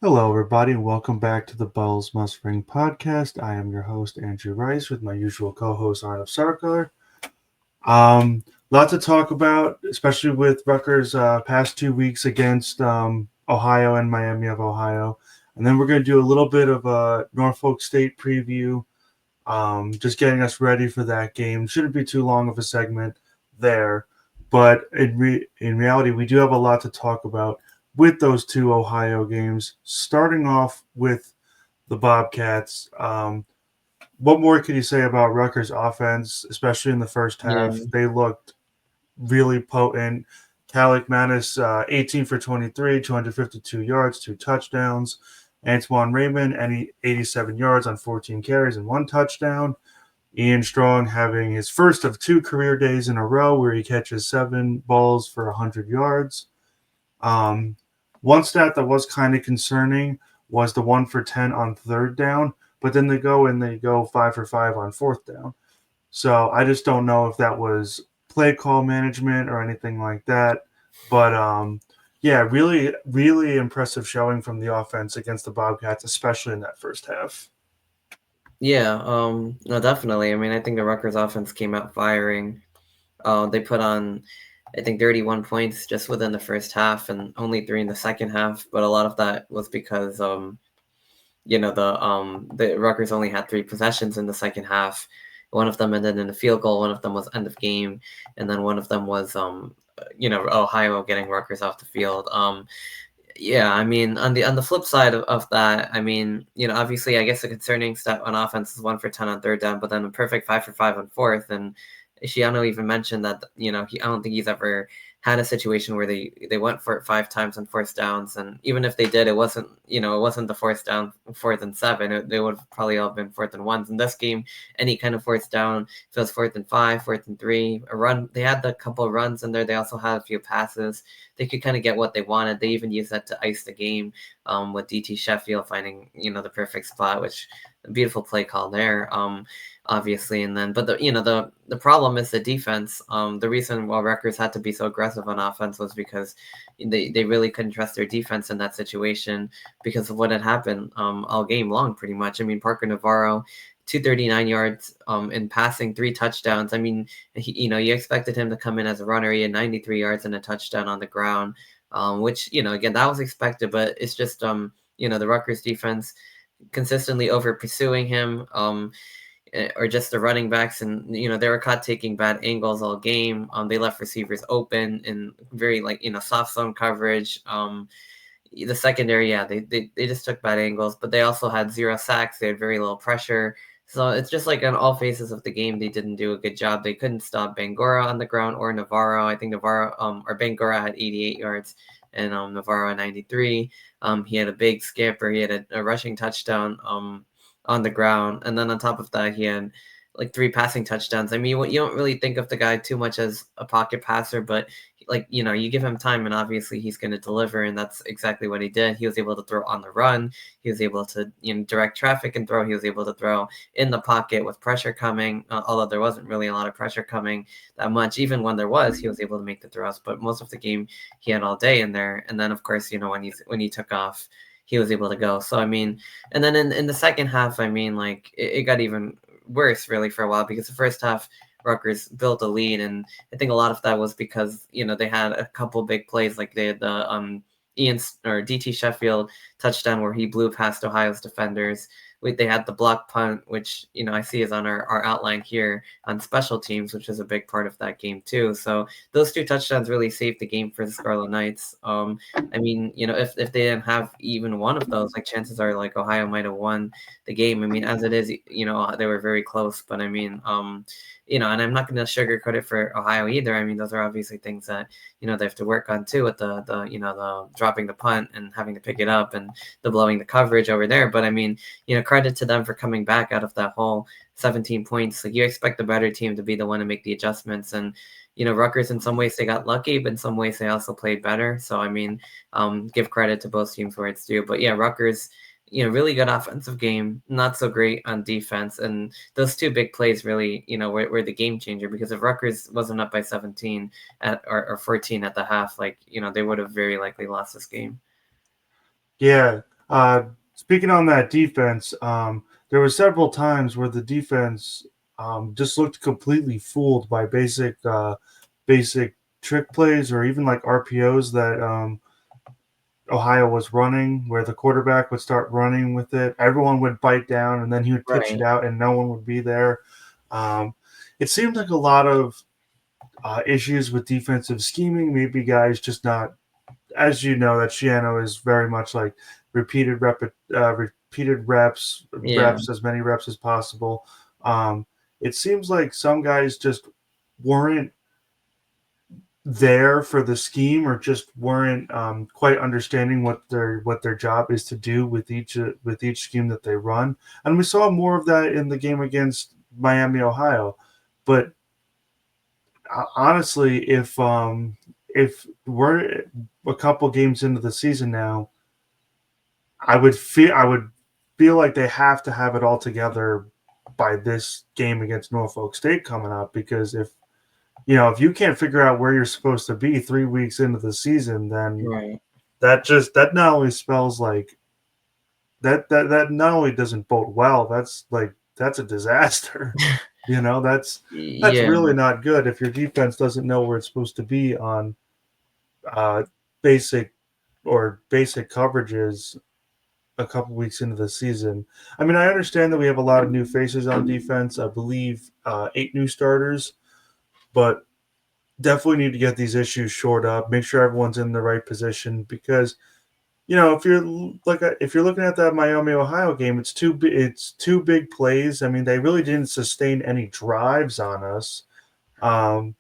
Hello, everybody, and welcome back to the Bells Must Ring podcast. I am your host, Andrew Rice, with my usual co host, Arnav Sarkar. Lot to talk about, especially with Rutgers' past 2 weeks against Ohio and Miami of Ohio. And then we're going to do a little bit of a Norfolk State preview, just getting us ready for that game. Shouldn't be too long of a segment there, but in reality, we do have a lot to talk about with those two Ohio games. Starting off with the Bobcats. What more can you say about Rutgers' offense, especially in the first Yeah, half? They looked really potent. Calic Manis, 18 for 23, 252 yards, two touchdowns. Antoine Raymond, 87 yards on 14 carries and one touchdown. Ian Strong having his first of two career days in a row where he catches 7 balls for 100 yards. Um, One stat that was kind of concerning was the 1 for 10 on third down, but then they go 5 for 5 on fourth down. So I just don't know if that was play call management or anything like that. But yeah, really, really impressive showing from the offense against the Bobcats, especially in that first half. yeah, no, definitely. I mean, I think the Rutgers offense came out firing. They put on, I think, 31 points just within the first half, and only three in the second half. But a lot of that was because, the Rutgers only had three possessions in the second half. One of them ended in a field goal. One of them was end of game, and then one of them was, Ohio getting Rutgers off the field. Yeah, I mean, on the flip side of that, I mean, obviously, I guess the concerning stat on offense is 1 for 10 on third down, but then a perfect 5 for 5 on fourth. And Shiano even mentioned that I don't think he's ever had a situation where they went for it 5 times on fourth downs, and even if they did, it wasn't the fourth down, 4th and 7. They would have probably all been 4th and 1s. In this game, any kind of fourth down, if it was 4th and 5, 4th and 3, a run, they had a couple of runs in there. They also had a few passes. They could kind of get what they wanted. They even used that to ice the game, with DT Sheffield finding the perfect spot, which a beautiful play call there. Obviously, and then but the problem is the defense. The reason why Rutgers had to be so aggressive on offense was because they really couldn't trust their defense in that situation because of what had happened all game long, pretty much. I mean, Parker Navarro, 239 yards in passing, three touchdowns. I mean, you expected him to come in as a runner. He had 93 yards and a touchdown on the ground, which, again, that was expected, but it's just, the Rutgers defense consistently over pursuing him, or just the running backs. And, they were caught taking bad angles all game. They left receivers open in very, soft zone coverage. The secondary, yeah, they just took bad angles, but they also had zero sacks. They had very little pressure. So it's just like on all phases of the game, they didn't do a good job. They couldn't stop Bangura on the ground or Navarro. I think Navarro, or Bangura had 88 yards and Navarro 93. He had a big scamper. He had a rushing touchdown on the ground, and then on top of that, he had like three passing touchdowns. I mean, you don't really think of the guy too much as a pocket passer, but you give him time and obviously he's going to deliver. And that's exactly what he did. He was able to throw on the run. He was able to, direct traffic and throw. He was able to throw in the pocket with pressure coming, although there wasn't really a lot of pressure coming that much. Even when there was, he was able to make the throws, but most of the game he had all day in there. And then of course, when he took off, he was able to go. So I mean, and then in the second half, I mean, like it got even worse really for a while, because the first half Rutgers built a lead, and I think a lot of that was because they had a couple big plays. Like they had the Ian or DT Sheffield touchdown where he blew past Ohio's defenders. They had the block punt, which I see is on our outline here on special teams, which is a big part of that game too. So those two touchdowns really saved the game for the Scarlet Knights. I mean, if they didn't have even one of those, like chances are like Ohio might have won the game. I mean, as it is, they were very close, but I mean, and I'm not going to sugarcoat it for Ohio either. I mean, those are obviously things that they have to work on too, with the dropping the punt and having to pick it up, and the blowing the coverage over there. But I mean, credit to them for coming back out of that whole 17 points. Like, you expect the better team to be the one to make the adjustments. And Rutgers, in some ways they got lucky, but in some ways they also played better. So I mean, give credit to both teams where it's due. But yeah, Rutgers, really good offensive game, not so great on defense. And those two big plays really, were the game changer, because if Rutgers wasn't up by 17 or 14 at the half, like, they would have very likely lost this game. Yeah. Speaking on that defense, there were several times where the defense just looked completely fooled by basic trick plays or even like RPOs that Ohio was running, where the quarterback would start running with it. Everyone would bite down, and then he would pitch it Right. out, and no one would be there. Um, it seemed like a lot of issues with defensive scheming. Maybe guys just not, as you know, that Shiano is very much like repeated Yeah. reps, as many reps as possible. Um, it seems like some guys just weren't there for the scheme or just weren't quite understanding what their job is to do with each scheme that they run. And we saw more of that in the game against Miami, Ohio. But honestly, if we're a couple games into the season now, I would feel like they have to have it all together by this game against Norfolk State coming up, because if you can't figure out where you're supposed to be 3 weeks into the season, then Right. that not only spells like that not only doesn't bode well, that's a disaster. That's Yeah. really not good if your defense doesn't know where it's supposed to be on uh, basic basic coverages a couple weeks into the season. I mean, I understand that we have a lot of new faces on defense. I believe 8 new starters, but definitely need to get these issues shored up. Make sure everyone's in the right position, because if you're looking at that Miami Ohio game, it's two big plays. I mean, they really didn't sustain any drives on us. Um,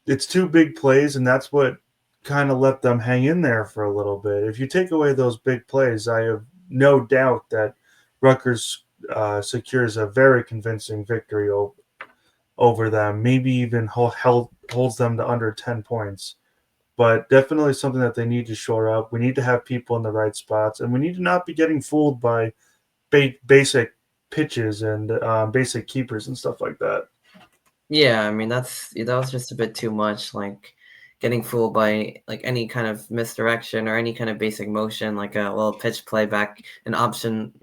it's two big plays, and that's what kind of let them hang in there for a little bit. If you take away those big plays, I have no doubt that Rutgers secures a very convincing victory over them. Maybe even holds them to under 10 points. But definitely something that they need to shore up. We need to have people in the right spots, and we need to not be getting fooled by basic pitches and basic keepers and stuff like that. Yeah, I mean that was just a bit too much, like getting fooled by like any kind of misdirection or any kind of basic motion, like a little pitch play back, an option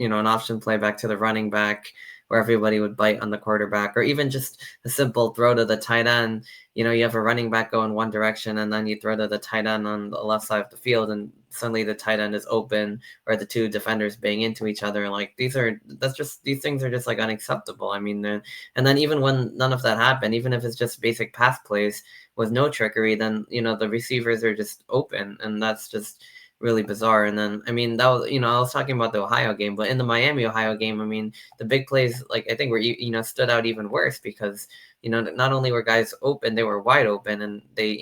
play back to the running back where everybody would bite on the quarterback, or even just a simple throw to the tight end. You have a running back go in one direction and then you throw to the tight end on the left side of the field and suddenly the tight end is open or the two defenders bang into each other. Like these things are just like unacceptable. I mean, and then even when none of that happened, even if it's just basic pass plays with no trickery, then the receivers are just open, and that's just really bizarre. And then I mean that was I was talking about the Ohio game, but in the Miami Ohio game, I mean the big plays like I think were stood out even worse because not only were guys open, they were wide open, and they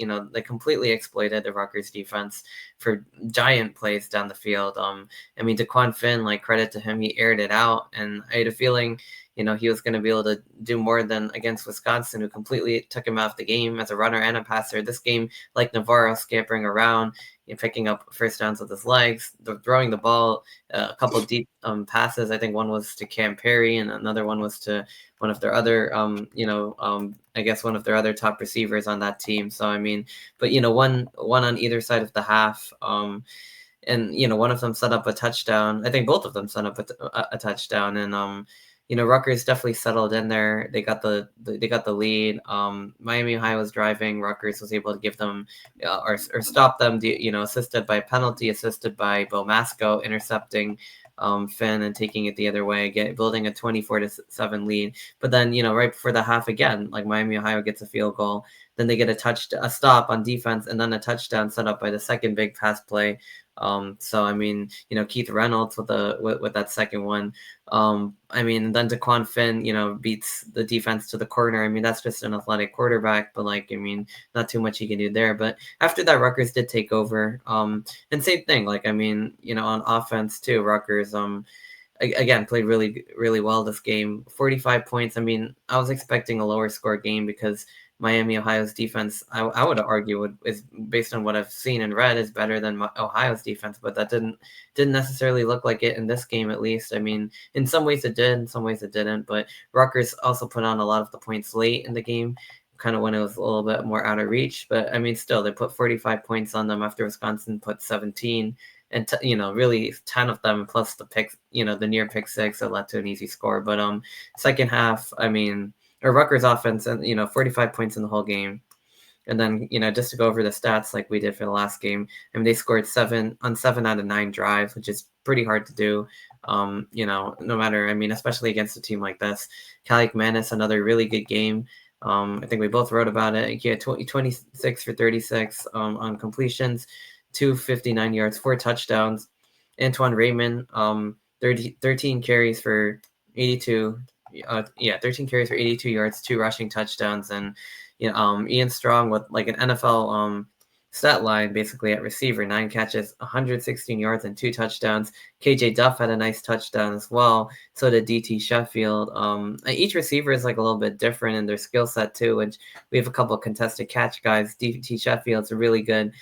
completely exploited the Rutgers defense for giant plays down the field. I mean DeQuan Finn, like credit to him, he aired it out, and I had a feeling he was going to be able to do more than against Wisconsin, who completely took him out of the game as a runner and a passer. This game, like Navarro, scampering around, picking up first downs with his legs, throwing the ball, a couple deep passes. I think one was to Cam Perry, and another one was to one of their other, I guess one of their other top receivers on that team. So I mean, but one on either side of the half. And one of them set up a touchdown. I think both of them set up a touchdown, and Rutgers definitely settled in there. They got the lead. Miami Ohio was driving. Rutgers was able to give them or stop them. Assisted by penalty, assisted by Bo Masco intercepting Finn and taking it the other way, building a 24-7 lead. But then right before the half again, like Miami Ohio gets a field goal. Then they get a stop on defense, and then a touchdown set up by the second big pass play. So I mean, Keith Reynolds with that second one. I mean, then DeQuan Finn, beats the defense to the corner. I mean, that's just an athletic quarterback, but like, I mean, not too much he can do there. But after that, Rutgers did take over. And same thing, like, I mean, on offense too, Rutgers, again, played really, really well this game. 45 points. I mean, I was expecting a lower score game because Miami Ohio's defense, I would argue, is based on what I've seen and read, is better than Ohio's defense, but that didn't necessarily look like it in this game, at least. I mean, in some ways it did, in some ways it didn't. But Rutgers also put on a lot of the points late in the game, kind of when it was a little bit more out of reach. But I mean, still, they put 45 points on them after Wisconsin put 17. and really 10 of them plus the pick, the near pick six that led to an easy score. But second half, I mean, or Rutgers offense, and 45 points in the whole game. And then, just to go over the stats like we did for the last game, I mean, they scored 7 out of 9 drives, which is pretty hard to do. No matter, I mean, especially against a team like this. Calic Manis, another really good game. I think we both wrote about it. He had 26 for 36 on completions, 259 yards, 4 touchdowns. Antoine Raymond, 13 carries for 82. 13 carries for 82 yards, 2 rushing touchdowns, and Ian Strong with like an NFL stat line basically at receiver, 9 catches, 116 yards, and 2 touchdowns. KJ Duff had a nice touchdown as well. So did DT Sheffield. Each receiver is like a little bit different in their skill set too. And we have a couple of contested catch guys. DT Sheffield's a really good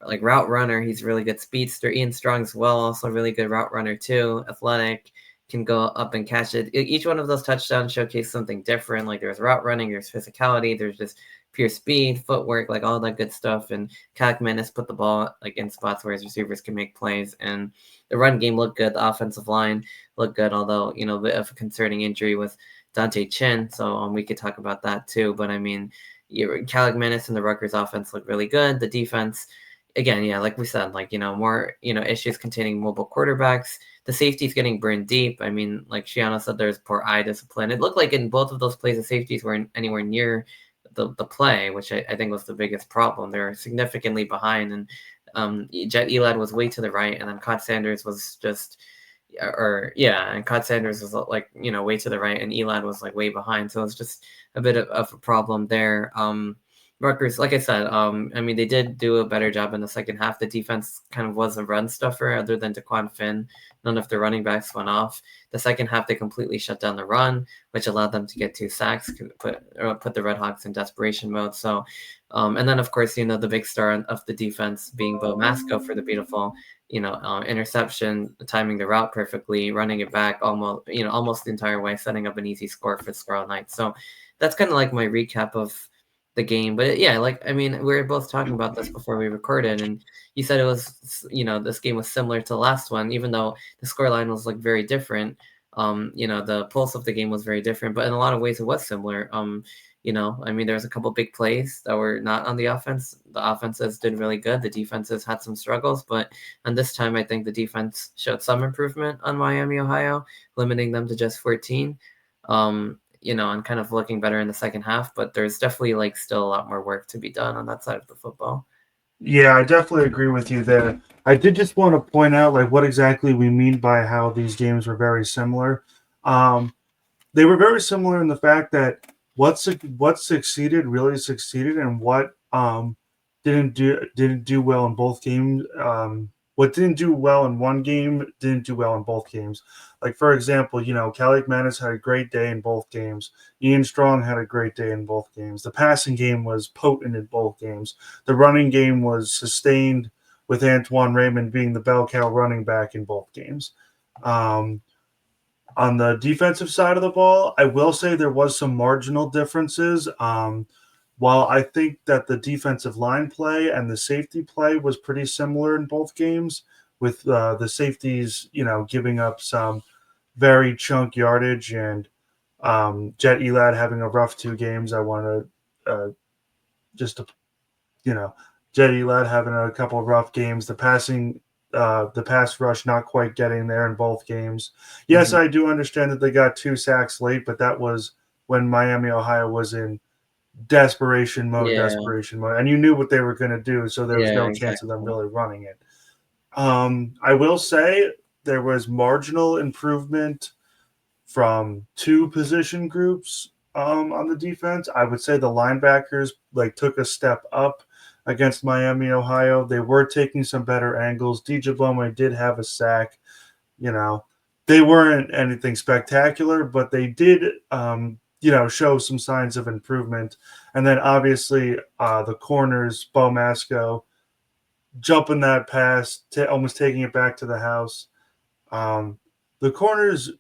like route runner. He's a really good speedster. Ian Strong as well, also a really good route runner too. Athletic, can go up and catch it. Each one of those touchdowns showcase something different. Like there's route running, there's physicality, there's just pure speed, footwork, like all that good stuff. And Calic Manis put the ball like in spots where his receivers can make plays. And the run game looked good. The offensive line looked good, although a bit of a concerning injury with Dante Chin. So we could talk about that too. But I mean, Calic Manis and the Rutgers offense looked really good. The defense, again, yeah, like we said, like more issues containing mobile quarterbacks. The safeties getting burned deep. I mean, like Shiano said, there's poor eye discipline. It looked like in both of those plays, the safeties weren't anywhere near the play, which I think was the biggest problem. They're significantly behind, and Jet Elad was way to the right, and then Cod Sanders was just, and Cod Sanders was like way to the right, and Elad was like way behind. So it's just a bit of a problem there. Rutgers, like I said, I mean, they did do a better job in the second half. The defense kind of was a run stuffer, other than DeQuan Finn. None of the running backs went off. The second half, they completely shut down the run, which allowed them to get 2 sacks, put the Red Hawks in desperation mode. So, and then of course, the big star of the defense being Bo Masco for the beautiful, interception, timing the route perfectly, running it back almost the entire way, setting up an easy score for Scarlet Knights. So that's kind of like my recap of the game. But yeah, like, I mean, we were both talking about this before we recorded, and you said it was, this game was similar to the last one, even though the scoreline was like very different. The pulse of the game was very different, but in a lot of ways it was similar. I mean, there was a couple big plays that were not on the offense. The offenses did really good. The defenses had some struggles, but and this time I think the defense showed some improvement on Miami, Ohio, limiting them to just 14. And kind of looking better in the second half, but there's definitely like still a lot more work to be done on that side of the football. Yeah, I definitely agree with you there. I did just want to point out like what exactly we mean by how these games were very similar. They were very similar in the fact that what succeeded really succeeded, and what didn't do well in both games. What didn't do well in one game didn't do well in both games. Like for example, Calic Manis had a great day in both games. Ian Strong had a great day in both games. The passing game was potent in both games. The running game was sustained, with Antoine Raymond being the bell cow running back in both games. On the defensive side of the ball, I will say there was some marginal differences. While I think that the defensive line play and the safety play was pretty similar in both games, with the safeties, giving up some very chunk yardage, and Jet Elad having a rough 2 games. I want to Jet Elad having a couple of rough games. The pass rush not quite getting there in both games. Yes, I do understand that they got 2 sacks late, but that was when Miami, Ohio was in desperation mode, and you knew what they were going to do, so there was no chance of them really running it. I will say there was marginal improvement from 2 position groups on the defense. I would say the linebackers took a step up against Miami, Ohio. They were taking some better angles. DJ Bowman did have a sack. They weren't anything spectacular, but they did show some signs of improvement. And then obviously the corners, Bo Masco, jumping that pass, almost taking it back to the house. The corners,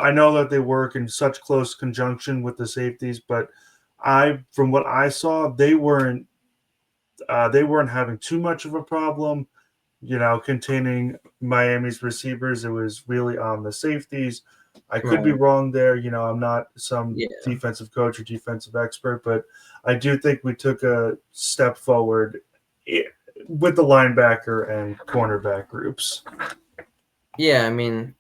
I know that they work in such close conjunction with the safeties, but from what I saw, they weren't having too much of a problem. containing Miami's receivers. It was really on the safeties. I could be Right. wrong there. I'm not some Yeah. defensive coach or defensive expert, but I do think we took a step forward i- with the linebacker and cornerback groups. Yeah, I mean,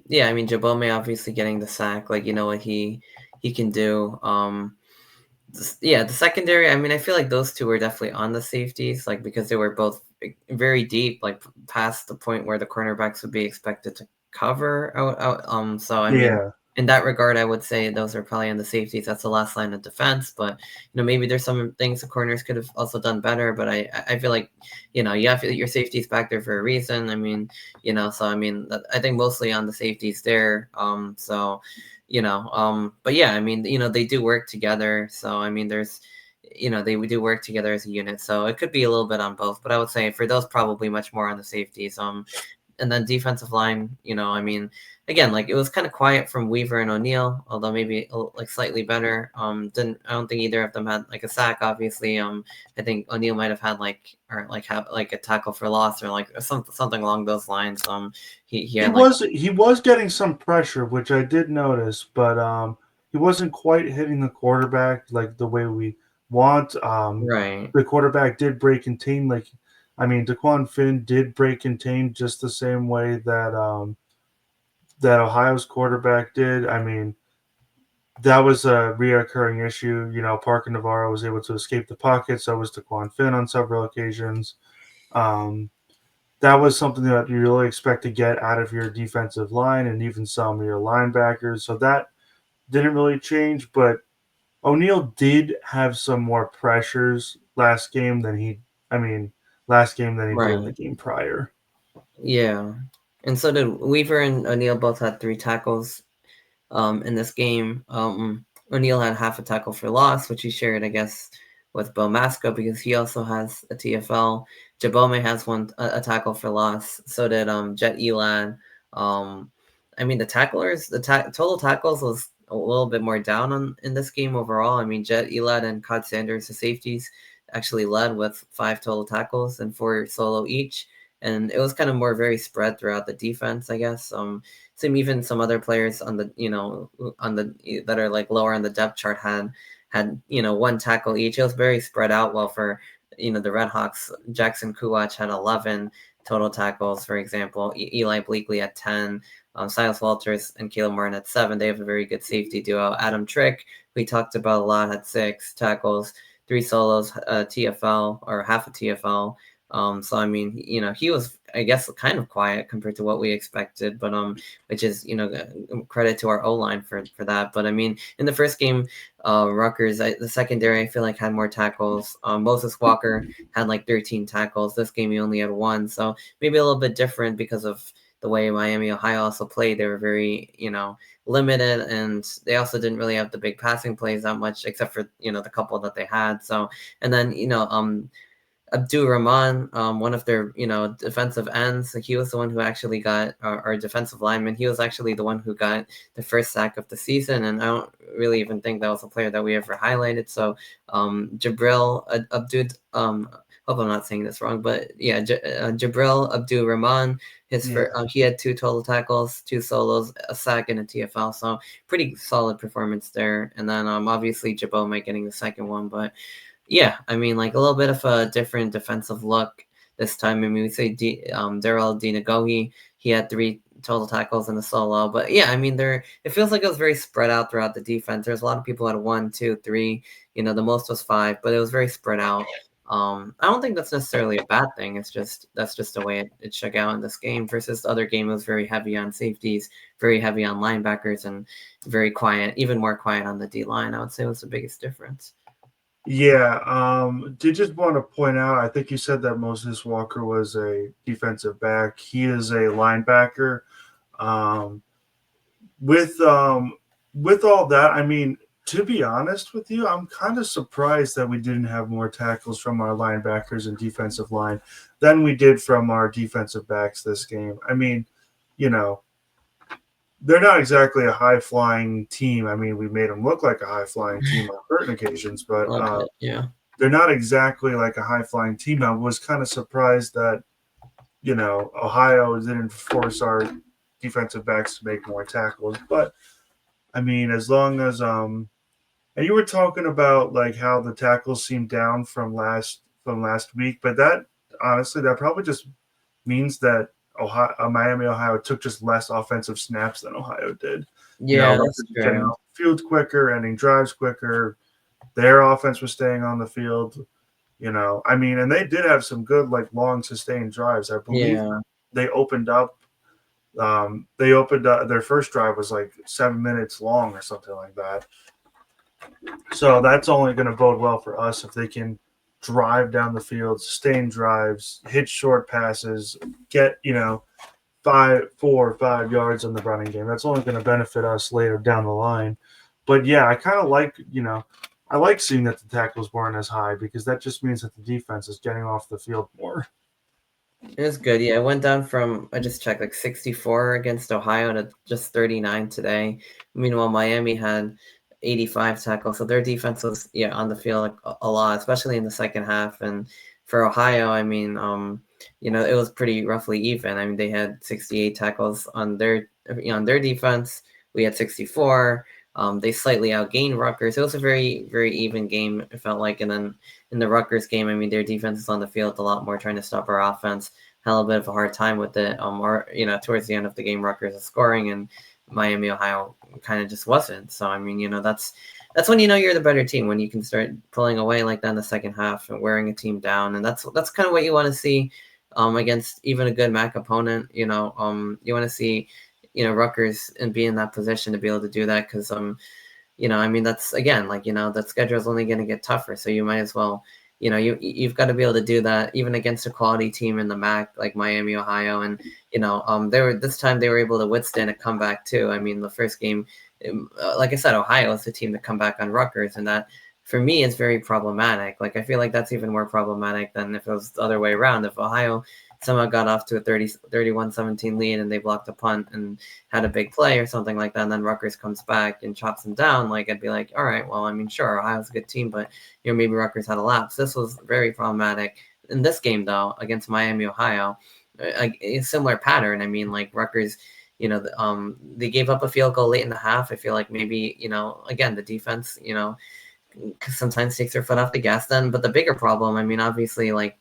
yeah, I mean, Jabome obviously getting the sack, like, you know what he can do. Yeah, the secondary, I mean, I feel like those two were definitely on the safeties, like, because they were both very deep, like, past the point where the cornerbacks would be expected to cover out. So I mean, Yeah, in that regard, I would say those are probably on the safeties. That's the last line of defense, but maybe there's some things the corners could have also done better. But I feel like, you have your safeties back there for a reason. I mean, so I mean, I think mostly on the safeties there. But yeah, I mean, they do work together. So I mean, they do work together as a unit. So it could be a little bit on both, but I would say for those, probably much more on the safeties. And then defensive line, I mean, again, like, it was kind of quiet from Weaver and O'Neal, although maybe like slightly better. I don't think either of them had like a sack. Obviously, I think O'Neal might have had like, or like have like a tackle for loss, or like something along those lines. He he had like, was he was getting some pressure, which I did notice, but he wasn't quite hitting the quarterback like the way we want. right, The quarterback did break contain, like I mean, Daquan Finn did break contain just the same way that Ohio's quarterback did. I mean, that was a reoccurring issue. Parker Navarro was able to escape the pocket, so was Daquan Finn on several occasions. Um, that was something that you really expect to get out of your defensive line and even some of your linebackers. So that didn't really change, but O'Neal did have some more pressures I mean, last game than he did the right. game prior. Yeah. And so did Weaver and O'Neal both had 3 tackles in this game. O'Neal had half a tackle for loss, which he shared, I guess, with Bo Masco, because he also has a TFL. Jabome has a tackle for loss. So did Jet Elad. Um, I mean, total tackles was a little bit more down in this game overall. I mean, Jet Elad and Cod Sanders, the safeties, actually led with 5 total tackles and 4 solo each. And it was kind of more very spread throughout the defense, I guess. Even some other players on the that are like lower on the depth chart had 1 tackle each. It was very spread out. Well, for the Red Hawks, Jackson Kuwach had 11 total tackles, for example. Eli Bleakley had 10. Silas Walters and Caleb Martin had 7. They have a very good safety duo. Adam Trick, we talked about a lot, had 6 tackles, 3 solos, TFL, or half a TFL. So I mean, he was, I guess, kind of quiet compared to what we expected, but which is, credit to our O line for that. But I mean, in the first game, Rutgers, the secondary, I feel like, had more tackles. Moses Walker had like 13 tackles. This game, he only had 1, so maybe a little bit different because of the way Miami, Ohio also played. They were very, limited, and they also didn't really have the big passing plays that much, except for the couple that they had. So, and then Abdul Rahman, one of their defensive ends. He was the one who actually got our defensive lineman. He was actually the one who got the first sack of the season, and I don't really even think that was a player that we ever highlighted. So Jabril Abdul, hope I'm not saying this wrong, but yeah, Jabril Abdul Rahman. Yeah. He had 2 total tackles, 2 solos, a sack, and a TFL. So pretty solid performance there. And then obviously Jabome getting the second one, but yeah, I mean, like, a little bit of a different defensive look this time. I mean, we say Daryl Dinagohi, he had 3 total tackles and a solo. But yeah, I mean, it feels like it was very spread out throughout the defense. There's a lot of people at 1, 2, 3. The most was 5, but it was very spread out. I don't think that's necessarily a bad thing. That's just the way it shook out in this game. Versus the other game, it was very heavy on safeties, very heavy on linebackers, and very quiet, even more quiet on the D line. I would say was the biggest difference. Yeah, did just want to point out, I think you said that Moses Walker was a defensive back. He is a linebacker. Um, with um, with all that, I mean, to be honest with you, I'm kind of surprised that we didn't have more tackles from our linebackers and defensive line than we did from our defensive backs this game. I mean, you know, they're not exactly a high flying team. I mean, we made them look like a high flying team on certain occasions, but A little bit, yeah. they're not exactly like a high flying team. I was kind of surprised that. Ohio didn't force our defensive backs to make more tackles. But I mean, as long as and you were talking about like how the tackles seemed down from last week, but that honestly that probably just means that Miami, Ohio took just less offensive snaps than Ohio did. Yeah, that's Rutgers was getting true. off the field quicker, ending drives quicker. Their offense was staying on the field. I mean, and they did have some good like long sustained drives. I believe Yeah. they opened up. Their first drive was like 7 minutes long or something like that. So that's only going to bode well for us if they can drive down the field, sustain drives, hit short passes, get 4 or 5 yards in the running game. That's only going to benefit us later down the line. But yeah, I kind of I like seeing that the tackles weren't as high because that just means that the defense is getting off the field more. It was good. Yeah, it went down from, I just checked, like 64 against Ohio to just 39 today. Meanwhile, Miami had 85 tackles. So their defense was, yeah, on the field like a lot, especially in the second half. And for Ohio, I mean, it was pretty roughly even. I mean, they had 68 tackles on their defense. We had 64. They slightly outgained Rutgers. It was a very, very even game, it felt like. And then in the Rutgers game, I mean, their defense is on the field a lot more, trying to stop our offense. Had a little bit of a hard time with it. Or towards the end of the game, Rutgers is scoring, and Miami, Ohio, kind of just wasn't. So I mean, that's when you're the better team, when you can start pulling away like that in the second half and wearing a team down, and that's kind of what you want to see. Against even a good MAC opponent, you want to see, Rutgers and be in that position to be able to do that because I mean, that's again, like, the schedule is only going to get tougher. So you might as well, you've got to be able to do that even against a quality team in the MAC, like Miami, Ohio. And, this time they were able to withstand a comeback too. I mean, the first game, like I said, Ohio is the team to come back on Rutgers. And that, for me, is very problematic. Like, I feel like that's even more problematic than if it was the other way around. If Ohio somehow got off to a 31-17 lead and they blocked a punt and had a big play or something like that, and then Rutgers comes back and chops them down, like, I'd be like, all right, well, I mean, sure, Ohio's a good team, but maybe Rutgers had a lapse. This was very problematic. In this game, though, against Miami, Ohio, a similar pattern. I mean, like, Rutgers, they gave up a field goal late in the half. I feel like maybe, again, the defense, sometimes takes their foot off the gas then. But the bigger problem, I mean, obviously, like,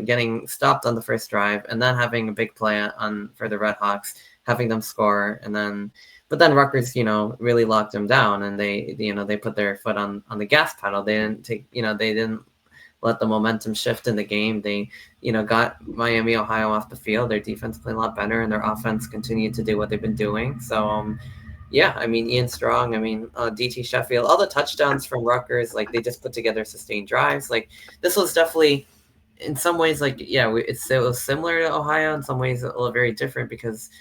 getting stopped on the first drive and then having a big play on for the Red Hawks, having them score, but then Rutgers, really locked them down, and they put their foot on the gas pedal. They didn't let the momentum shift in the game. They, got Miami, Ohio off the field. Their defense played a lot better, and their offense continued to do what they've been doing. So, yeah, I mean, Ian Strong, I mean, DT Sheffield, all the touchdowns from Rutgers, like, they just put together sustained drives. Like, this was definitely, in some ways, like, yeah, it was similar to Ohio. In some ways, a little very different because,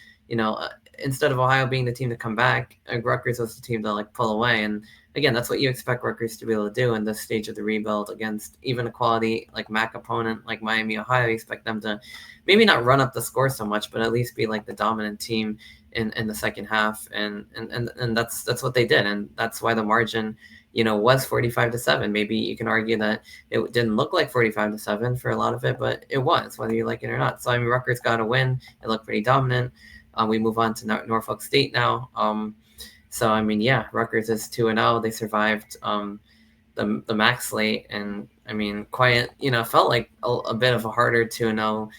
instead of Ohio being the team to come back, Rutgers was the team to, like, pull away. And again, that's what you expect Rutgers to be able to do in this stage of the rebuild against even a quality like MAC opponent like Miami, Ohio. You expect them to maybe not run up the score so much, but at least be like the dominant team in the second half, and that's what they did, and that's why the margin, was 45-7. Maybe you can argue that it didn't look like 45-7 for a lot of it, but it was, whether you like it or not. So I mean, Rutgers got a win. It looked pretty dominant. We move on to Norfolk State now. So I mean, yeah, Rutgers is 2-0. They survived the MAC slate, and I mean, quite, felt like a bit of a harder 2-0,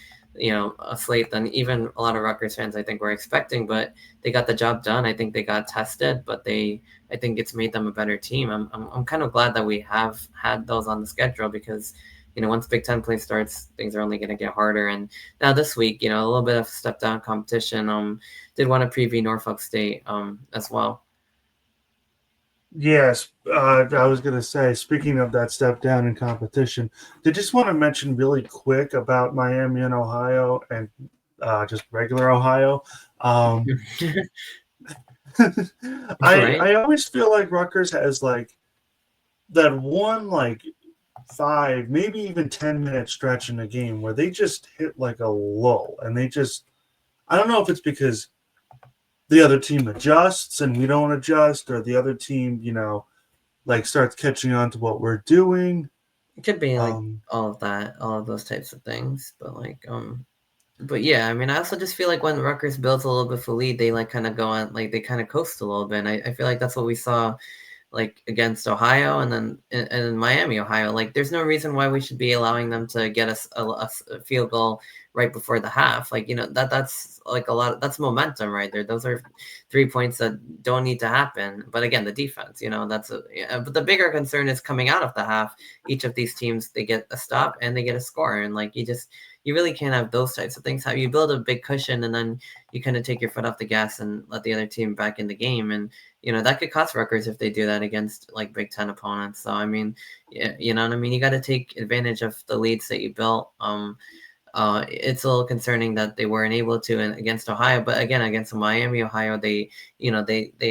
a slate than even a lot of Rutgers fans, I think, were expecting. But they got the job done. I think they got tested, but I think it's made them a better team. I'm kind of glad that we have had those on the schedule because, once Big Ten play starts, things are only going to get harder. And now this week, a little bit of step down competition. Did want to preview Norfolk State as well. Yes, I was going to say, speaking of that step down in competition, did just want to mention really quick about Miami and Ohio and just regular Ohio. I Right? I always feel like Rutgers has like that one like 5, maybe even 10 minute stretch in the game where they just hit like a lull, and I don't know if it's because the other team adjusts and we don't adjust, or the other team, like starts catching on to what we're doing. It could be like Um, all of that, all of those types of things, but like But yeah, I mean, I also just feel like when Rutgers builds a little bit of a lead, they like kind of go on, like they kind of coast a little bit. And I feel like that's what we saw like against Ohio and then in Miami, Ohio. Like, there's no reason why we should be allowing them to get us a field goal right before the half. Like, that's like a lot. That's momentum right there. Those are 3 points that don't need to happen. But again, the defense, that's a. Yeah, but the bigger concern is coming out of the half. Each of these teams, they get a stop and they get a score, and like you really can't have those types of things. How you build a big cushion and then you kind of take your foot off the gas and let the other team back in the game, and that could cost Rutgers if they do that against like Big Ten opponents. So I mean, yeah, you know what I mean. You got to take advantage of the leads that you built. It's a little concerning that they weren't able to against Ohio, but again, against Miami, Ohio, they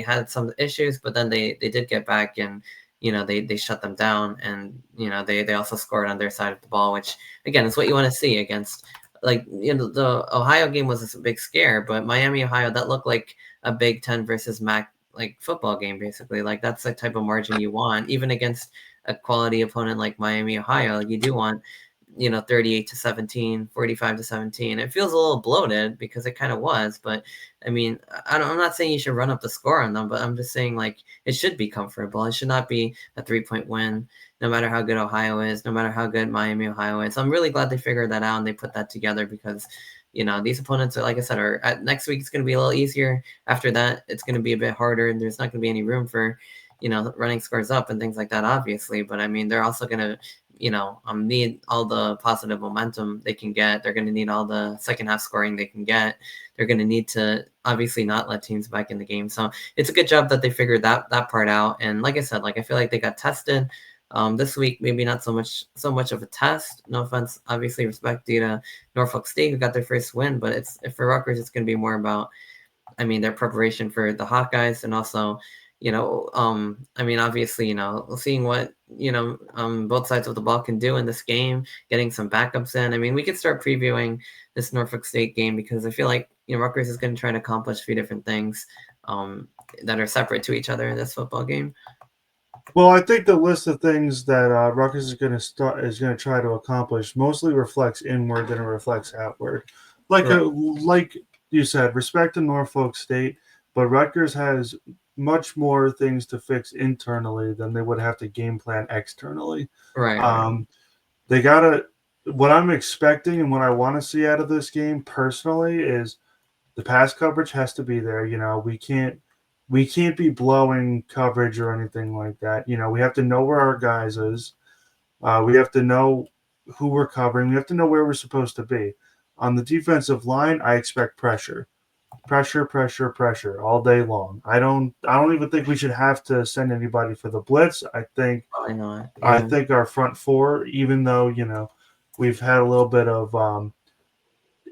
had some issues, but then they did get back and they shut them down, and they also scored on their side of the ball, which again is what you want to see against. Like, the Ohio game was a big scare, but Miami, Ohio, that looked like a Big Ten versus MAC like football game, basically. Like, that's the type of margin you want, even against a quality opponent like Miami, Ohio. Like, you do want 38-17, 45-17. It feels a little bloated because it kind of was, but I mean, I'm not saying you should run up the score on them, but I'm just saying like it should be comfortable. It should not be a 3-point win, no matter how good Ohio is, no matter how good Miami, Ohio is. So I'm really glad they figured that out and they put that together because these opponents are, like I said, next week it's going to be a little easier. After that, it's going to be a bit harder, and there's not going to be any room for running scores up and things like that, obviously. But I mean, they're also going to need all the positive momentum they can get. They're going to need all the second half scoring they can get. They're going to need to obviously not let teams back in the game. So it's a good job that they figured that part out. And like I said, like I feel like they got tested this week. Maybe not so much of a test. No offense, obviously, respect due to Norfolk State who got their first win, but it's for Rutgers, it's going to be more about their preparation for the Hawkeyes, and also, I mean, obviously, seeing what, both sides of the ball can do in this game, getting some backups in. I mean, we could start previewing this Norfolk State game because I feel like, Rutgers is going to try to accomplish a few different things that are separate to each other in this football game. Well, I think the list of things that Rutgers is going to try to accomplish mostly reflects inward than it reflects outward. Right. Like you said, respect to Norfolk State, but Rutgers has much more things to fix internally than they would have to game plan externally. Right. Um, they gotta. What I'm expecting and what I want to see out of this game personally is the pass coverage has to be there. We can't be blowing coverage or anything like that. We have to know where our guys is. We have to know who we're covering. We have to know where we're supposed to be. On the defensive line, I expect pressure. Pressure, pressure, pressure all day long. I don't even think we should have to send anybody for the blitz. I think Probably not. I Yeah. think our front four, even though, we've had a little bit of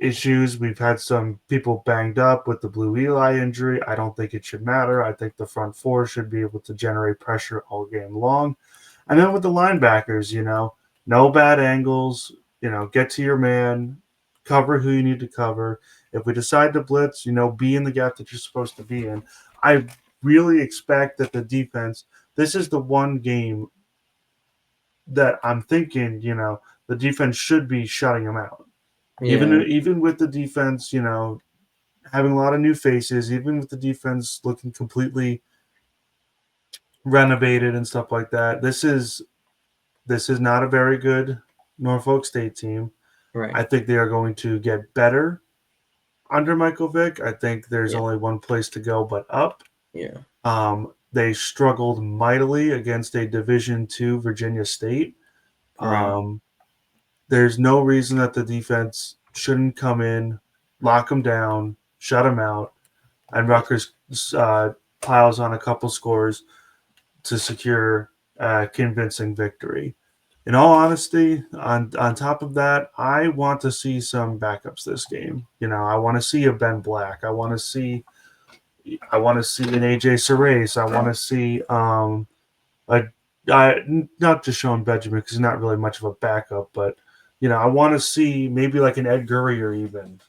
issues. We've had some people banged up with the Blue Eli injury. I don't think it should matter. I think the front four should be able to generate pressure all game long. And then with the linebackers, no bad angles, get to your man, cover who you need to cover. If we decide to blitz, be in the gap that you're supposed to be in. I really expect that the defense, this is the one game that I'm thinking, the defense should be shutting them out. Yeah. Even with the defense, having a lot of new faces, even with the defense looking completely renovated and stuff like that. This is not a very good Norfolk State team. I Right. think they are going to get better under Michael Vick. I think there's Yeah. only one place to go but up. Yeah. They struggled mightily against a Division II Virginia State. Right. Um, there's no reason that the defense shouldn't come in, lock them down, shut them out, and Yeah. Rutgers piles on a couple scores to secure a convincing victory. In all honesty, on top of that, I want to see some backups this game. I want to see a Ben Black. I want to see an AJ Cerise. I want to see a not just Sean Benjamin because he's not really much of a backup, but I want to see maybe like an Ed Gurrier even.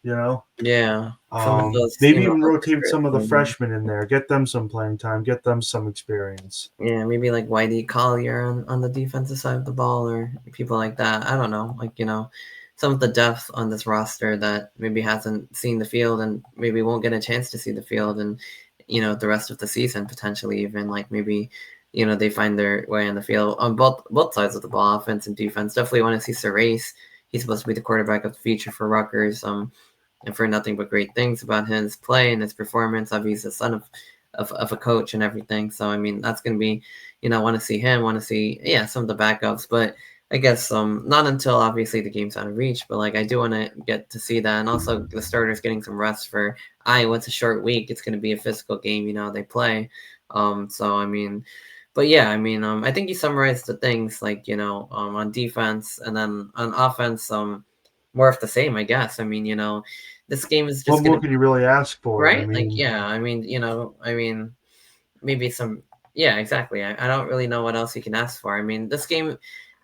You know, Yeah. Some of those, maybe even upper rotate some of the grade. freshmen in there, get them some playing time, get them some experience. Yeah, maybe like Whitey Collier on the defensive side of the ball, or people like that. I don't know. Like, some of the depth on this roster that maybe hasn't seen the field and maybe won't get a chance to see the field, and the rest of the season potentially, even like maybe they find their way on the field on both sides of the ball, offense and defense. Definitely want to see Sarace. He's supposed to be the quarterback of the future for Rutgers. And for nothing but great things about his play and his performance. Obviously, he's the son of a coach and everything. So I mean, that's going to be, want to see him, want to see some of the backups, but I guess not until obviously the game's out of reach. But like I do want to get to see that, and also the starters getting some rest for Iowa. It's a short week. It's going to be a physical game. They play. So I mean. But yeah, I mean, I think you summarized the things like on defense, and then on offense, more of the same, I guess. I mean, this game is What just more gonna can you really ask for? I right, like mean, yeah. I mean, maybe some yeah, exactly. I don't really know what else you can ask for. I mean, this game,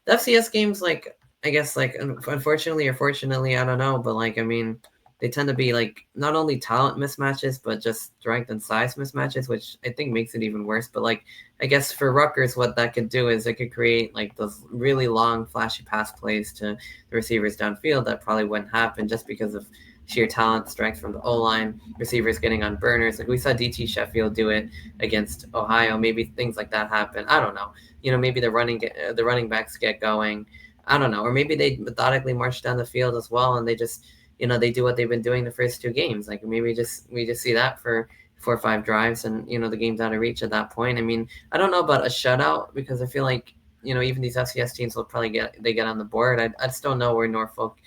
the FCS games, like I guess, like unfortunately or fortunately, I don't know, but like I mean, they tend to be like not only talent mismatches, but just strength and size mismatches, which I think makes it even worse. But like I guess for Rutgers, what that could do is it could create like those really long, flashy pass plays to the receivers downfield that probably wouldn't happen just because of sheer talent, strength from the O line, receivers getting on burners. Like we saw DT Sheffield do it against Ohio. Maybe things like that happen. I don't know. Maybe the running backs get going. I don't know, or maybe they methodically march down the field as well, and they just they do what they've been doing the first two games. Like maybe we just see that for 4 or 5 drives, and the game's out of reach at that point. I mean, I don't know about a shutout because I feel like even these FCS teams will probably get on the board. I just don't know where Norfolk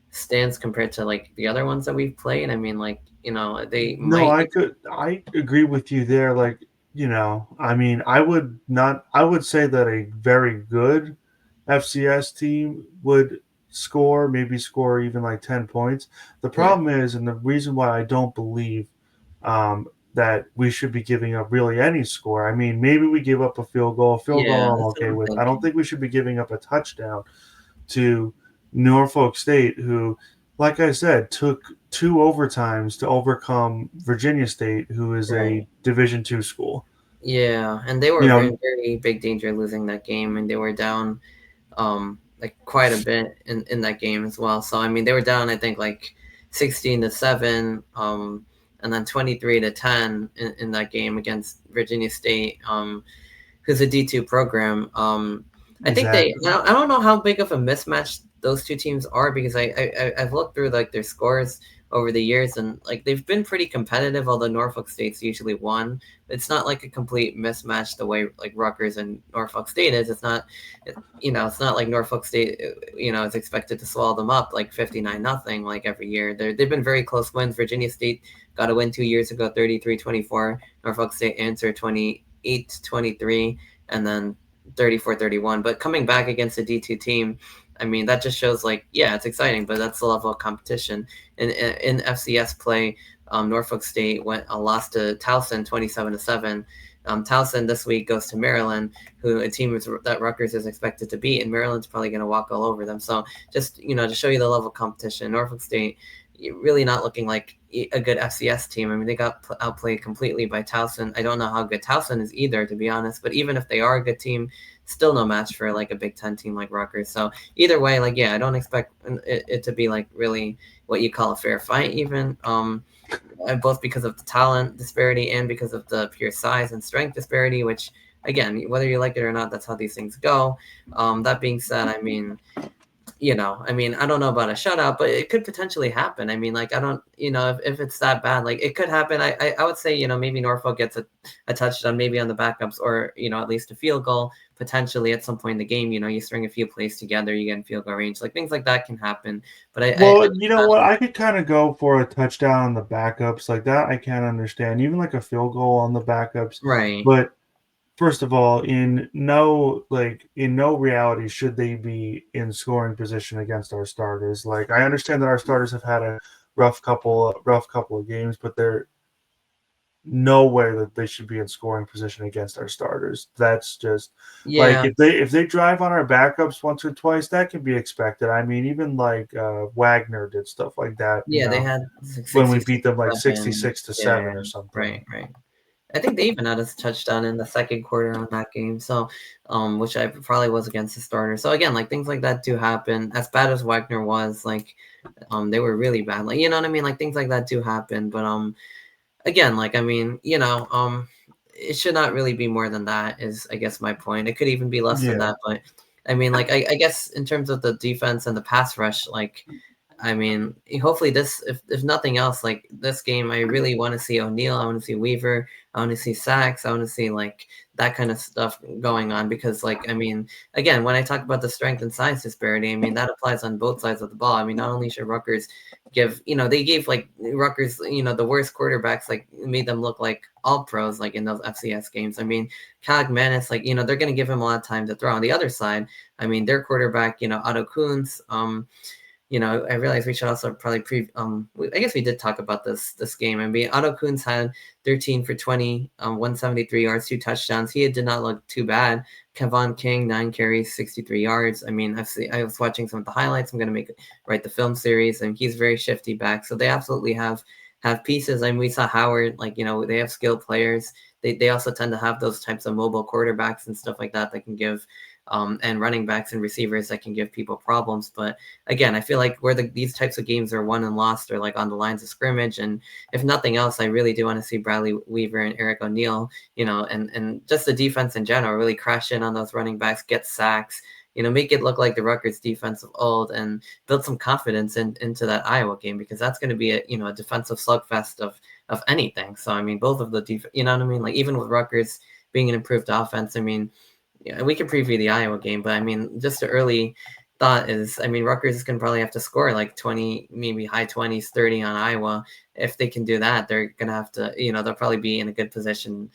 stands compared to like the other ones that we've played. I mean, like they no, might. I agree with you there. Like, I mean, I would not, I would say that a very good FCS team would maybe score even like 10 points. The Yeah, problem is, and the reason why I don't believe that we should be giving up really any score. I mean, maybe we give up a field goal. A field goal yeah, I'm that's what okay I'm with. I don't thinking. think we should be giving up a touchdown to Norfolk State, who, like I said, took 2 overtimes to overcome Virginia State, who is a Right. Division II school. Yeah, and they were You very know, very big danger losing that game, and they were down like quite a bit in that game as well. So I mean, they were down I think like 16-7, and then 23-10 in that game against Virginia State, who's a D2 program. I think exactly. I don't know how big of a mismatch those two teams are because I've looked through like their scores over the years, and like they've been pretty competitive, although Norfolk State's usually won. It's not like a complete mismatch the way like Rutgers and Norfolk State is. It's not it's not like Norfolk State is expected to swallow them up like 59-0 like every year. They've been very close wins. Virginia State got a win 2 years ago, 33-24. Norfolk State answered 28-23, and then 34-31. But coming back against a D2 team, I mean, that just shows like, yeah, it's exciting, but that's the level of competition. In FCS play, Norfolk State lost to Towson 27-7. Towson this week goes to Maryland, who a team that Rutgers is expected to beat, and Maryland's probably going to walk all over them. So just to show you the level of competition, Norfolk State really not looking like a good FCS team. I mean, they got outplayed completely by Towson. I don't know how good Towson is either, to be honest. But even if they are a good team, still no match for like a Big Ten team like Rutgers. So either way, like yeah, I don't expect it to be like really what you call a fair fight, even. Both because of the talent disparity and because of the pure size and strength disparity, which again, whether you like it or not, that's how these things go. That being said, I mean, I mean, I don't know about a shutout, but it could potentially happen. I mean, like, I don't, if it's that bad, like, it could happen. I would say, maybe Norfolk gets a touchdown, maybe on the backups, or, at least a field goal, potentially at some point in the game. You string a few plays together, you get in field goal range. Like, things like that can happen. But Well, you know what? I could kind of go for a touchdown on the backups like that. I can't understand even like a field goal on the backups. right. But first of all, in no reality should they be in scoring position against our starters. Like I understand that our starters have had a rough couple of games, but they're no way that they should be in scoring position against our starters. That's just like Yeah. if they drive on our backups once or twice, that can be expected. I mean, even like Wagner did stuff like that, Yeah, they had when we 66 beat them like seven. 66 to Yeah, 7 or something. right, right. I think they even had a touchdown in the second quarter on that game. So, which I probably was against the starter. So again, like things like that do happen. As bad as Wagner was, like, they were really bad. Like, you know what I mean? Like things like that do happen. But again, like I mean, it should not really be more than that. Is I guess my point. It could even be less than Yeah, that. But I mean, like I guess in terms of the defense and the pass rush, like I mean, hopefully this, if nothing else, like this game, I really want to see O'Neal. I want to see Weaver. I want to see sacks. I want to see like that kind of stuff going on because, like, I mean, again, when I talk about the strength and size disparity, I mean that applies on both sides of the ball. I mean, not only should Rutgers give, they gave like Rutgers, the worst quarterbacks, like made them look like all pros, like in those FCS games. I mean, Calig Manis, like, they're going to give him a lot of time to throw. On the other side, I mean, their quarterback, Otto Kuhns, I realize we should also probably I guess we did talk about this game. I mean, Otto Kuhns had 13 for 20, 173 yards, 2 touchdowns. He did not look too bad. Kevon King, 9 carries, 63 yards. I mean, I was watching some of the highlights. I'm gonna write the film series, and he's very shifty back. So they absolutely have pieces. I mean, we saw Howard, like they have skilled players. They also tend to have those types of mobile quarterbacks and stuff like that can give, and running backs and receivers that can give people problems. But again, I feel like where these types of games are won and lost are like on the lines of scrimmage. And if nothing else, I really do want to see Bradley Weaver and Eric O'Neal, and just the defense in general really crash in on those running backs, get sacks, make it look like the Rutgers defense of old and build some confidence into that Iowa game because that's going to be a defensive slugfest of anything. So I mean, both of the you know what I mean? Like even with Rutgers being an improved offense, I mean, yeah, we could preview the Iowa game, but I mean, just the early thought is, I mean, Rutgers is going to probably have to score like 20, maybe high 20s, 30 on Iowa. If they can do that, they're going to have to, they'll probably be in a good position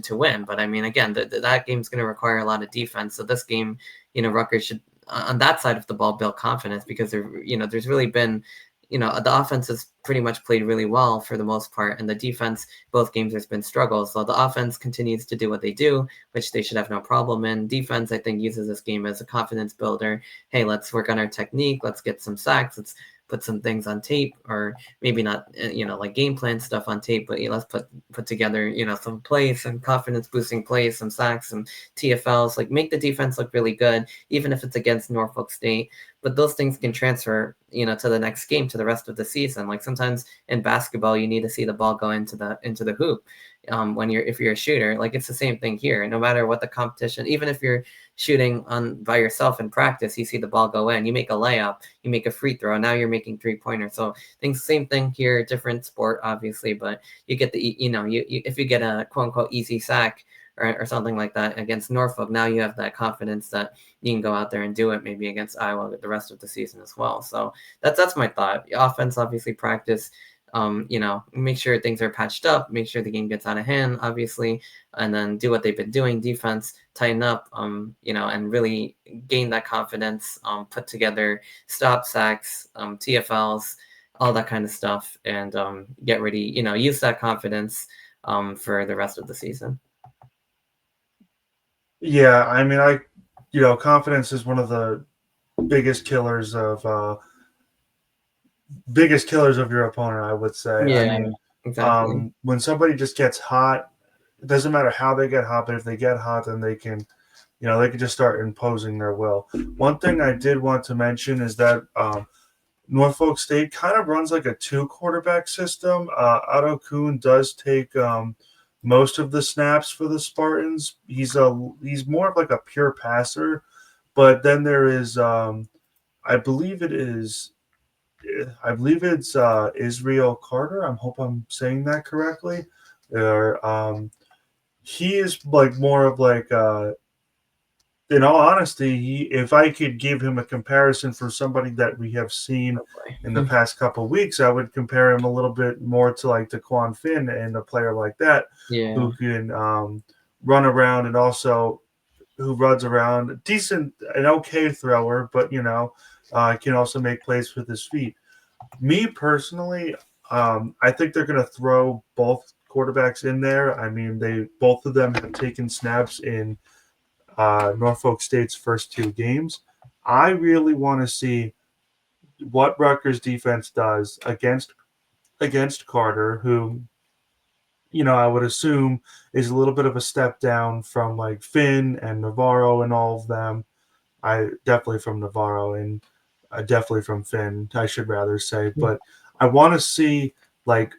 to win. But I mean, again, that game's going to require a lot of defense. So this game, Rutgers should on that side of the ball build confidence because there's really been, the offense has pretty much played really well for the most part, and the defense both games there's been struggles. So the offense continues to do what they do, which they should have no problem in. Defense, I think, uses this game as a confidence builder. Hey, let's work on our technique. Let's get some sacks. Let's put some things on tape, or maybe not, like game plan stuff on tape, but let's put together, some plays, some confidence boosting plays, some sacks, some TFLs, like make the defense look really good, even if it's against Norfolk State. But those things can transfer, to the next game, to the rest of the season. Like sometimes in basketball, you need to see the ball go into the hoop. If you're a shooter, like it's the same thing here. No matter what the competition, even if you're shooting by yourself in practice, you see the ball go in, you make a layup, you make a free throw. Now you're making 3-pointers. So things, same thing here, different sport, obviously, but you get if you get a quote unquote easy sack or something like that against Norfolk, now you have that confidence that you can go out there and do it maybe against Iowa the rest of the season as well. So that's my thought. Offense, obviously, practice. Make sure things are patched up, make sure the game gets out of hand, obviously, and then do what they've been doing. Defense, tighten up, and really gain that confidence, put together stop sacks, TFLs, all that kind of stuff, and get ready, use that confidence for the rest of the season. yeah. I mean, confidence is one of the biggest killers of your opponent. I would say. I Yeah, mean, exactly. when somebody just gets hot, it doesn't matter how they get hot, but if they get hot, then they can, they can just start imposing their will. One thing I did want to mention is that Norfolk State kind of runs like a two quarterback system. Otto Kuhn does take most of the snaps for the Spartans. He's more of like a pure passer, but then there is I believe it is I believe it's Israel Carter. I hope I'm saying that correctly. Or he is like more of like in all honesty, if I could give him a comparison for somebody that we have seen Oh in the boy. past couple of weeks, I would compare him a little bit more to like DeQuan Finn and a player like that Yeah. who can run around and also who runs around, decent, an okay thrower, but can also make plays with his feet. Me personally, I think they're going to throw both quarterbacks in there. I mean, both of them have taken snaps in Norfolk State's first two games. I really want to see what Rutgers defense does against Carter, who I would assume is a little bit of a step down from like Finn and Navarro and all of them. I definitely from Navarro and definitely from Finn, I should rather say. But I want to see like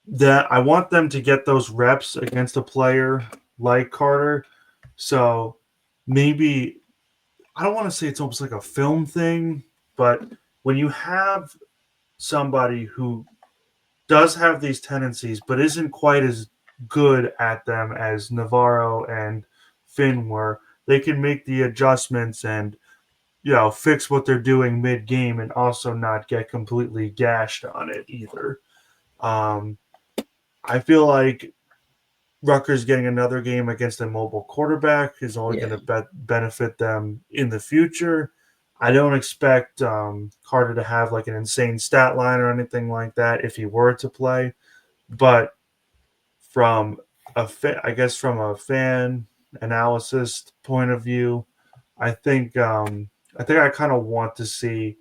that. I want them to get those reps against a player like Carter. So maybe I don't want to say it's almost like a film thing, but when you have somebody who does have these tendencies, but isn't quite as good at them as Navarro and Finn were, they can make the adjustments and fix what they're doing mid game and also not get completely gashed on it either. Um, I feel like Rutgers getting another game against a mobile quarterback is only going Yeah. to benefit them in the future. I don't expect Carter to have like an insane stat line or anything like that if he were to play, but from I guess from a fan analysis point of view, I think I kind of want to see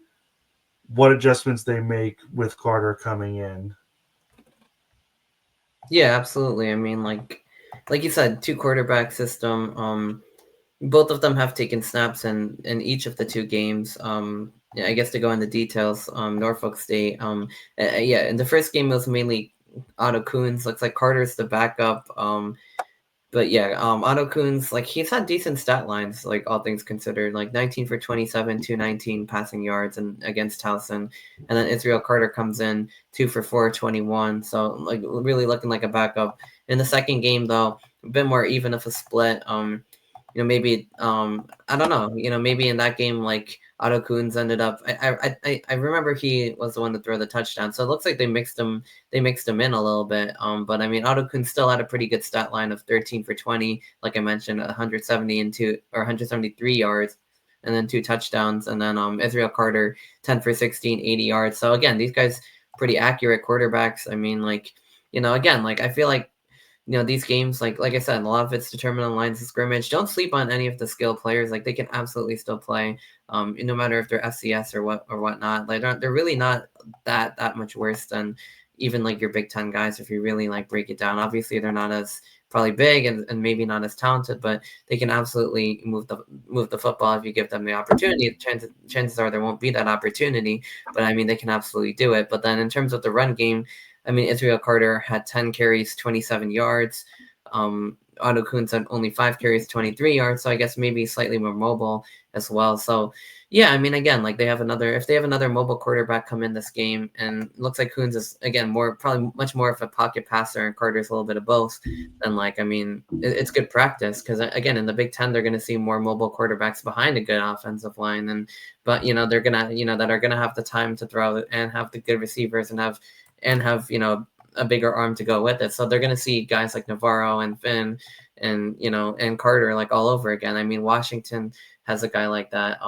what adjustments they make with Carter coming in. Yeah, absolutely. I mean, like you said, two quarterback system. Both of them have taken snaps in each of the two games. Yeah, I guess to go into details, Norfolk State. Yeah, in the first game it was mainly Otto Coons. Looks like Carter's the backup. But yeah, Otto Kuhn's like he's had decent stat lines, like all things considered, like 19 for 27, 219 passing yards and against Towson. And then Israel Carter comes in 2 for 421. So like really looking like a backup. In the second game though, a bit more even of a split. Maybe I don't know, maybe in that game like Otto Kuhn's ended up I remember he was the one to throw the touchdown. So it looks like they mixed him in a little bit. But I mean, Otto Kuhn still had a pretty good stat line of 13 for 20, like I mentioned, 170 and two or 173 yards, and then two touchdowns. And then Israel Carter 10 for 16, 80 yards. So again, these guys pretty accurate quarterbacks. I mean, like again, like I feel like these games, like I said, a lot of it's determined on lines of scrimmage. Don't sleep on any of the skill players. Like they can absolutely still play, no matter if they're FCS or whatnot. Like they're really not that much worse than even like your Big Ten guys if you really like break it down. Obviously, they're not as probably big and maybe not as talented, but they can absolutely move the football if you give them the opportunity. Chances are there won't be that opportunity, but I mean they can absolutely do it. But then in terms of the run game, I mean, Israel Carter had 10 carries, 27 yards. Otto Kuhn had only 5 carries, 23 yards. So I guess maybe slightly more mobile as well. So yeah, I mean, again, like if they have another mobile quarterback come in this game, and it looks like Coons is again probably much more of a pocket passer, and Carter's a little bit of both. Then like, I mean, it's good practice because again, in the Big Ten, they're going to see more mobile quarterbacks behind a good offensive line, but they're gonna that are gonna have the time to throw and have the good receivers and have a bigger arm to go with it. So they're going to see guys like Navarro and Finn and Carter like all over again. I mean, Washington has a guy like that.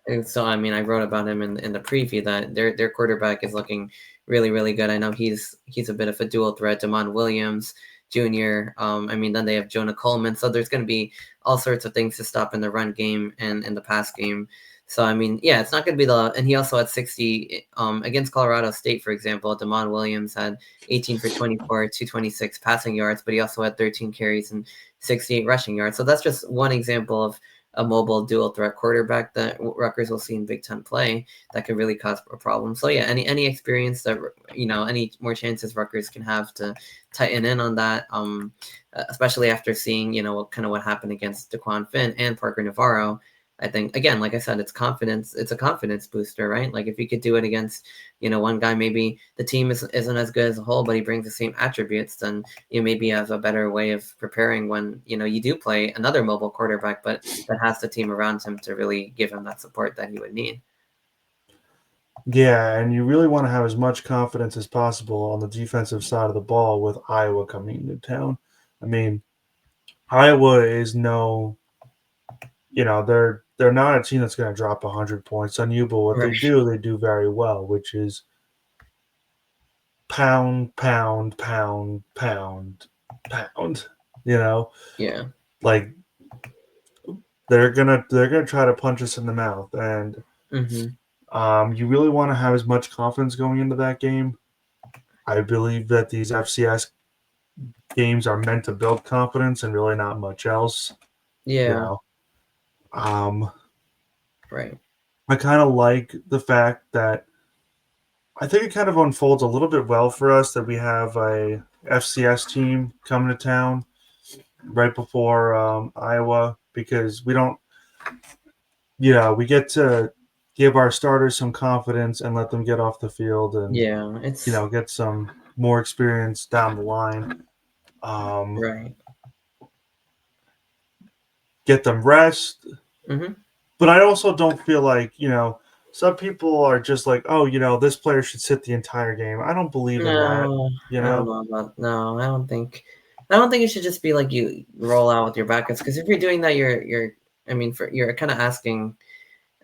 And so I mean, I wrote about him in the preview that their quarterback is looking really really good. I know he's a bit of a dual threat. Damon Williams Jr. I mean, then they have Jonah Coleman. So there's going to be all sorts of things to stop in the run game and in the pass game. So I mean, yeah, it's not going to be and he also had 60 against Colorado State, for example. Damon Williams had 18 for 24, 226 passing yards, but he also had 13 carries and 68 rushing yards. So that's just one example of a mobile dual threat quarterback that Rutgers will see in Big Ten play that could really cause a problem. So yeah, any experience that any more chances Rutgers can have to tighten in on that, especially after seeing what happened against DeQuan Finn and Parker Navarro. I think again, like I said, it's confidence. It's a confidence booster, right? Like if you could do it against, one guy, maybe the team isn't as good as a whole, but he brings the same attributes, then you maybe have a better way of preparing when you do play another mobile quarterback, but that has the team around him to really give him that support that he would need. Yeah, and you really want to have as much confidence as possible on the defensive side of the ball with Iowa coming into town. I mean, Iowa is they're not a team that's going to drop 100 points on you, but what Right. they do very well, which is pound, pound, pound, pound, pound. You know, Yeah. like they're gonna try to punch us in the mouth, and Mm-hmm. you really want to have as much confidence going into that game. I believe that these FCS games are meant to build confidence and really not much else. You Yeah, know, um, right. I kind of like the fact that I think it kind of unfolds a little bit well for us that we have a FCS team coming to town right before Iowa because we don't, yeah, we get to give our starters some confidence and let them get off the field and, Yeah, it's get some more experience down the line. Um, right. get them rest. Mm-hmm. But I also don't feel like, some people are just like, oh, this player should sit the entire game. I don't believe in that, No, you I don't know? know about no. I don't think it should just be like you roll out with your backups because if you're doing that, you're. I mean, you're kind of asking.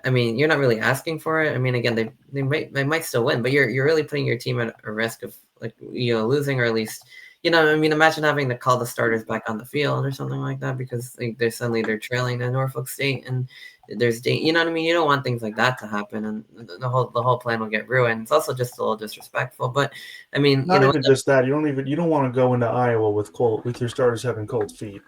I mean, you're not really asking for it. I mean, again, they might still win, but you're really putting your team at a risk of like losing or at least I mean, imagine having to call the starters back on the field or something like that because like they're trailing to Norfolk State and you know what I mean. You don't want things like that to happen, and the whole plan will get ruined. It's also just a little disrespectful, but I mean, Not even just that. You don't want to go into Iowa with your starters having cold feet.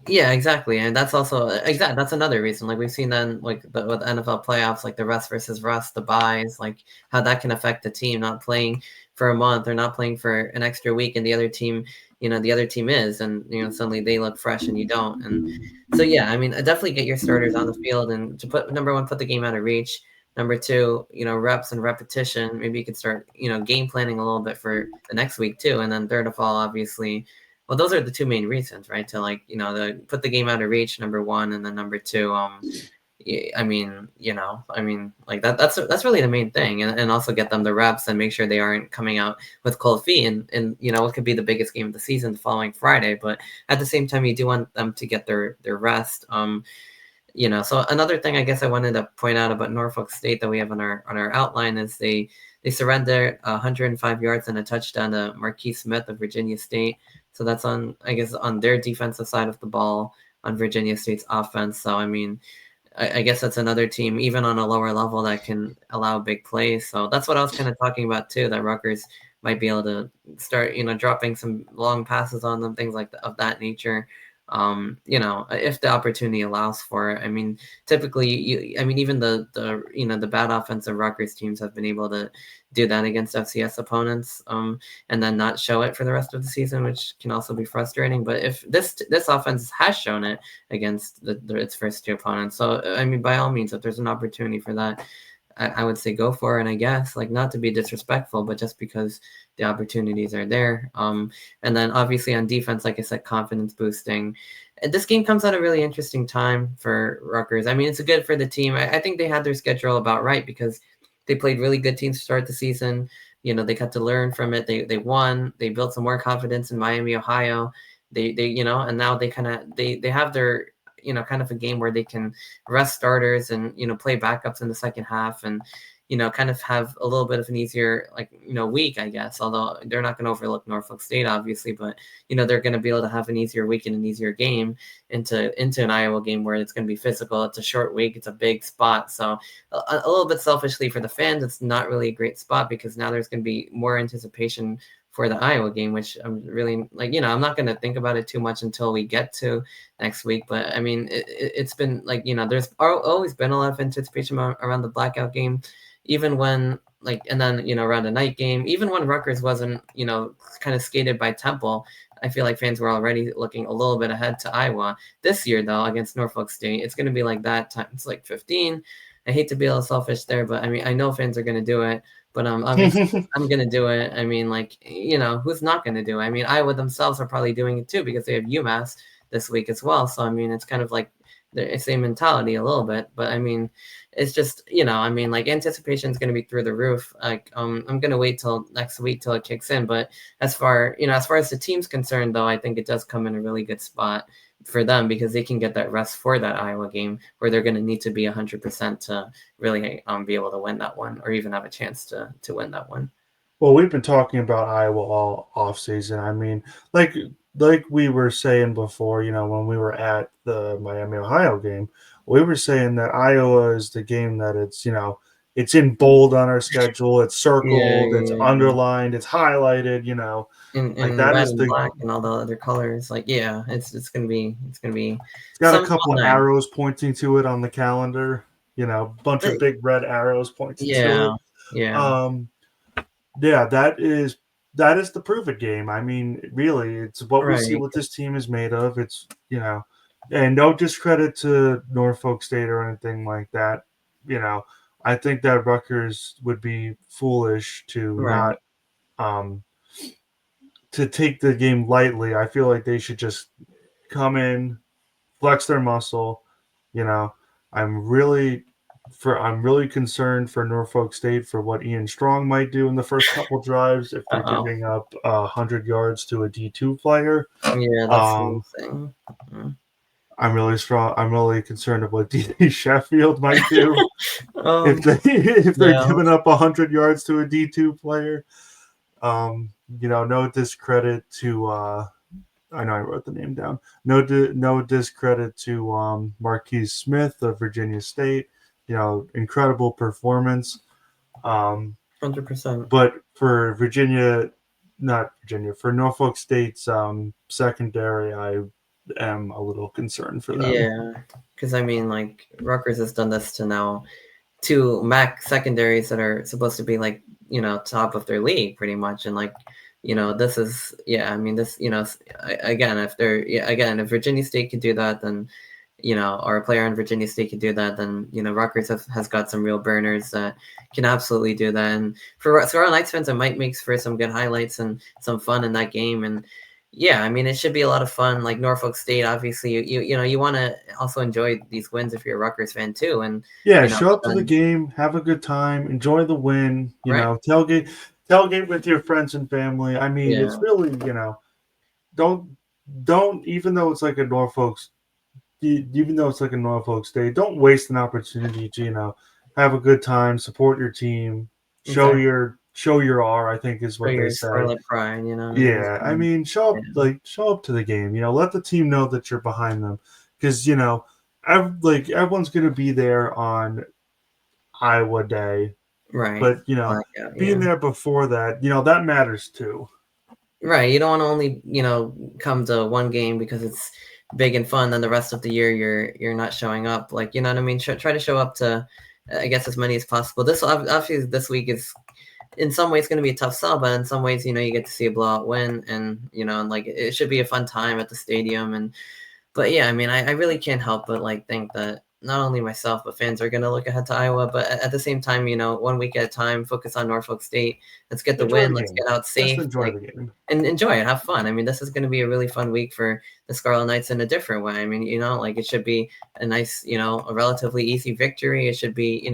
yeah, exactly, and that's also exactly that's another reason. Like we've seen then, like with NFL playoffs, like the rest versus rust, the buys, like how that can affect the team not playing for a month or not playing for an extra week, and the other team is, and suddenly they look fresh and you don't, and so yeah, I mean, definitely get your starters on the field and to put number one, put the game out of reach. Number two, reps and repetition. Maybe you could start, game planning a little bit for the next week too, and then third of all, obviously well, those are the two main reasons, right? To like, put the game out of reach, number one, and then number two, I mean, like that's really the main thing, and also get them the reps and make sure they aren't coming out with cold feet, and it could be the biggest game of the season the following Friday, but at the same time, you do want them to get their rest. So another thing I guess I wanted to point out about Norfolk State that we have on our outline is they surrendered 105 yards and a touchdown to Marquise Smith of Virginia State. So that's on I guess on their defensive side of the ball on Virginia State's offense. So I mean, I guess that's another team even on a lower level that can allow big plays. So that's what I was kind of talking about too. That Rutgers might be able to start dropping some long passes on them, things like of that nature if the opportunity allows for it. I mean, typically, I mean, even the bad offensive Rutgers teams have been able to do that against FCS opponents, and then not show it for the rest of the season, which can also be frustrating. But if this offense has shown it against its first two opponents, so I mean, by all means, if there's an opportunity for that, I would say go for it. And I guess like not to be disrespectful, but just because the opportunities are there. And then obviously on defense, like I said, confidence boosting. This game comes at a really interesting time for Rutgers. I mean, it's good for the team. I think they had their schedule about right because they played really good teams to start the season. They got to learn from it. They won. They built some more confidence in Miami, Ohio. And now they have their kind of a game where they can rest starters and play backups in the second half and kind of have a little bit of an easier week, I guess. Although they're not going to overlook Norfolk State, obviously, but they're going to be able to have an easier week and an easier game into an Iowa game where it's going to be physical. It's a short week. It's a big spot. So a little bit selfishly for the fans, it's not really a great spot because now there's going to be more anticipation for the Iowa game, which I'm really like, I'm not going to think about it too much until we get to next week. But I mean, it's been like, there's always been a lot of anticipation around the blackout game, even when like, and then, around a night game, even when Rutgers wasn't, kind of skated by Temple. I feel like fans were already looking a little bit ahead to Iowa. This year, though, against Norfolk State, it's going to be like that time. It's like 15. I hate to be a little selfish there, but I mean, I know fans are going to do it, but obviously I'm going to do it. I mean, like, who's not going to do it? I mean, Iowa themselves are probably doing it too because they have UMass this week as well. So, I mean, it's kind of like the same mentality a little bit, but I mean, it's just, I mean, like anticipation is going to be through the roof. Like, I'm going to wait till next week till it kicks in. But as far as the team's concerned, though, I think it does come in a really good spot for them because they can get that rest for that Iowa game where they're going to need to be 100% to really be able to win that one or even have a chance to win that one. Well, we've been talking about Iowa all off season. I mean, like we were saying before, when we were at the Miami Ohio game, we were saying that Iowa is the game that it's in bold on our schedule. It's Yeah, circled. It's yeah, yeah. underlined. It's highlighted. Like In that red is and the. black and all the other colors. Like, yeah, it's gonna be It's got a some couple fun night. arrows pointing to it on the calendar. Bunch But of big red arrows pointing to yeah, it. yeah, Um, yeah, that is the prove it game. I mean, really, it's what we see right. what this team is made of. And no discredit to Norfolk State or anything like that. You know, I think that Rutgers would be foolish to Right. not um to take the game lightly. I feel like they should just come in, flex their muscle. You know, I'm really I'm really concerned for Norfolk State for what Ian Strong might do in the first couple drives if they're Uh-oh. giving up 100 yards to a D2 player. Yeah, that's the Um, thing. Mm. I'm really strong. I'm really concerned of what D Sheffield might do if Um, they if they're yeah, giving up 100 yards to a D2 player. No discredit to I know I wrote the name down. No discredit to Marquise Smith of Virginia State. Incredible performance. Um, 100%. but for not Virginia, for Norfolk State's secondary, I am a little concerned for them. Yeah, because I mean, like, Rutgers has done this to now two MAC secondaries that are supposed to be like, top of their league pretty much, and like, this is, yeah, I mean, this, again, if Virginia State could do that, then, or a player on Virginia State could do that, then, Rutgers has got some real burners that can absolutely do that. And for Scarlet Knights fans, it might make for some good highlights and some fun in that game. And yeah, I mean, it should be a lot of fun. Like Norfolk State, obviously, you want to also enjoy these wins if you're a Rutgers fan too. And Yeah, you know, show up to the then game, have a good time, enjoy the win. right, Tailgate with your friends and family. I mean, yeah, it's really don't don't even though it's like a Norfolk State, don't waste an opportunity to have a good time, support your team, exactly. show your R. I think is For what they your say. Scarlet Pride, you know what I mean? Yeah, I So, mean, yeah, show up to the game. Let the team know that you're behind them, because everyone's gonna be there on Iowa Day, right. but Blackout, being yeah. there before that, that matters too. Right, you don't wanna only, come to one game because it's big and fun, then the rest of the year you're not showing up, like, you know what I mean? Try to show up to, I guess, as many as possible. Obviously, this week is in some ways gonna be a tough sell, but in some ways, you get to see a blowout win and, and, like, it should be a fun time at the stadium. And but yeah, I mean, I really can't help but like think that not only myself but fans are going to look ahead to Iowa. But at the same time, 1 week at a time, focus on Norfolk State. Let's get the Enjoy win. the Let's game. get out Just safe. enjoy Like, the game. and enjoy it. Have fun. I mean, this is going to be a really fun week for the Scarlet Knights in a different way. I mean, like it should be a nice, a relatively easy victory. It should be,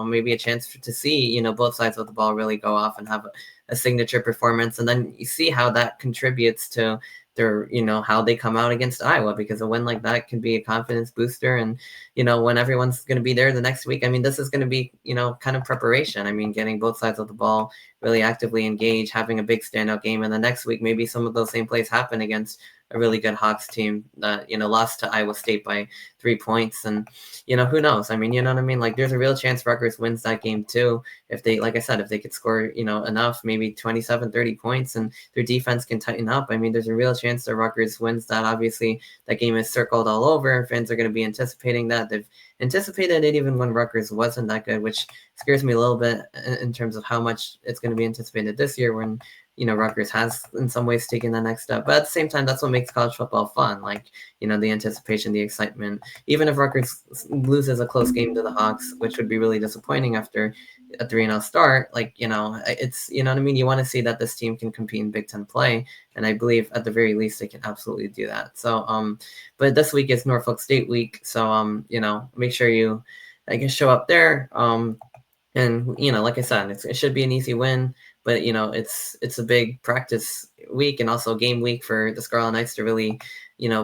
maybe a chance to see, both sides of the ball really go off and have a signature performance, and then you see how that contributes to their, how they come out against Iowa, because a win like that can be a confidence booster. And, when everyone's going to be there the next week, I mean, this is going to be, kind of preparation. I mean, getting both sides of the ball really actively engaged, having a big standout game. And the next week, maybe some of those same plays happen against a really good Hawks team that, lost to Iowa State by 3 points. And, who knows? I mean, you know what I mean? Like, there's a real chance Rutgers wins that game too. If they, like I said, if they could score, enough, maybe 27, 30 points, and their defense can tighten up. I mean, there's a real chance that Rutgers wins that. Obviously, that game is circled all over. Fans are going to be anticipating that. They've anticipated it even when Rutgers wasn't that good, which scares me a little bit in terms of how much it's going to be anticipated this year when, Rutgers has in some ways taken the next step. But at the same time, that's what makes college football fun. Like, the anticipation, the excitement. Even if Rutgers loses a close game to the Hawks, which would be really disappointing after a 3-0 start, like, it's, you know what I mean? You want to see that this team can compete in Big Ten play. And I believe at the very least they can absolutely do that. So, but this week is Norfolk State week. So, make sure you, I guess, show up there. And like I said, it should be an easy win, but it's a big practice week and also game week for the Scarlet Knights to really,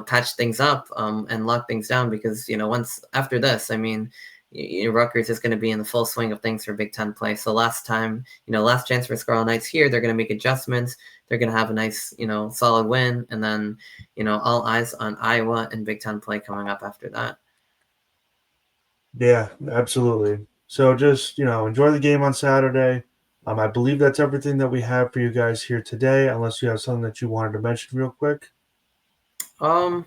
patch things up, and lock things down, because once after this, I mean, Rutgers is going to be in the full swing of things for Big Ten play. So last chance for Scarlet Knights here, they're going to make adjustments. They're going to have a nice, solid win, and then all eyes on Iowa and Big Ten play coming up after that. Yeah, absolutely. So just enjoy the game on Saturday. I believe that's everything that we have for you guys here today, unless you have something that you wanted to mention real quick. Um,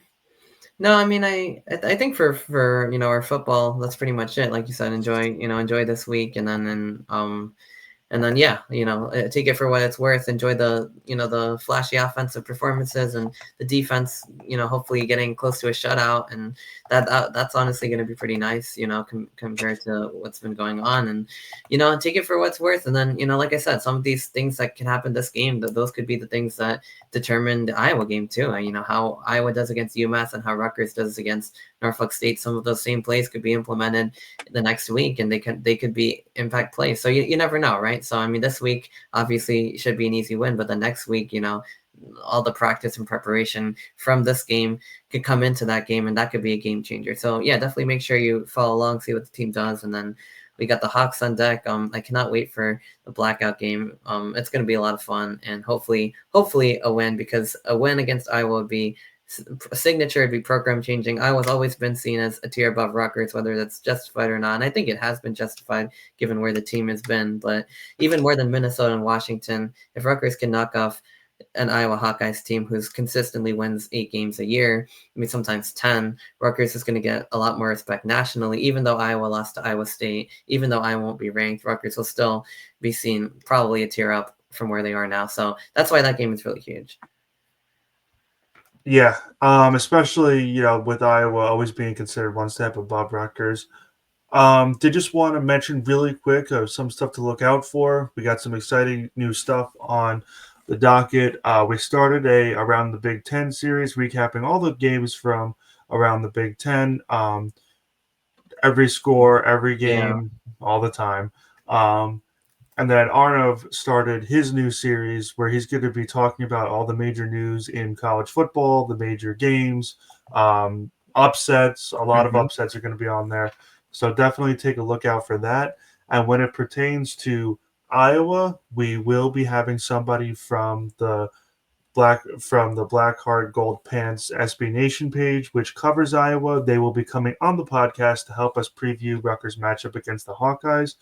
No, I mean, I think for our football, that's pretty much it. Like you said, enjoy this week, and then yeah, take it for what it's worth. Enjoy the flashy offensive performances and the defense. Hopefully getting close to a shutout, and that's honestly going to be pretty nice. Compared to what's been going on, and take it for what's worth. And then like I said, some of these things that can happen this game, that those could be the things that determine the Iowa game too. How Iowa does against UMass and how Rutgers does against Norfolk State. Some of those same plays could be implemented the next week, and they could be impact plays. So you never know, right? So I mean, this week obviously should be an easy win, but the next week, all the practice and preparation from this game could come into that game, and that could be a game changer. So yeah, definitely make sure you follow along, see what the team does, and then we got the Hawks on deck. I cannot wait for the blackout game. It's going to be a lot of fun, and hopefully a win, because a win against Iowa would be a signature, would be program changing. Iowa's always been seen as a tier above Rutgers, whether that's justified or not. And I think it has been justified given where the team has been. But even more than Minnesota and Washington, if Rutgers can knock off an Iowa Hawkeyes team who's consistently wins 8 games a year, I mean sometimes 10, Rutgers is going to get a lot more respect nationally. Even though Iowa lost to Iowa State, even though Iowa won't be ranked, Rutgers will still be seen probably a tier up from where they are now. So that's why that game is really huge. Yeah, especially with Iowa always being considered one step above Rutgers. Did just want to mention really quick some stuff to look out for. We got some exciting new stuff on the docket. We started a around the Big Ten series, recapping all the games from around the Big Ten. Every score, every Yeah. game, all the time. Um, and then Arnav started his new series where he's going to be talking about all the major news in college football, the major games, upsets. A lot of Mm-hmm. upsets are going to be on there. So definitely take a look out for that. And when it pertains to Iowa, we will be having somebody from the Black Heart Gold Pants SB Nation page, which covers Iowa. They will be coming on the podcast to help us preview Rutgers' matchup against the Hawkeyes.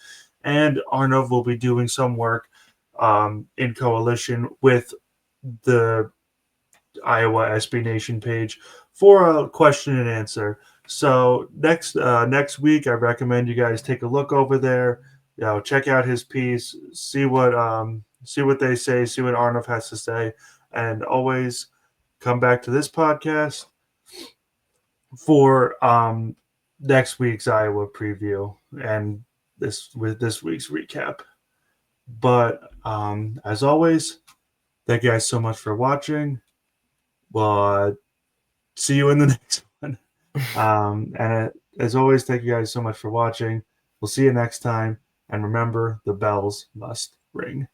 And Arnav will be doing some work in coalition with the Iowa SB Nation page for a question and answer. So next week, I recommend you guys take a look over there. Check out his piece, see what they say, see what Arnav has to say, and always come back to this podcast for next week's Iowa preview and this week's recap. But as always, thank you guys so much for watching. Well, see you in the next one. And as always, thank you guys so much for watching. We'll see you next time. And remember, the bells must ring.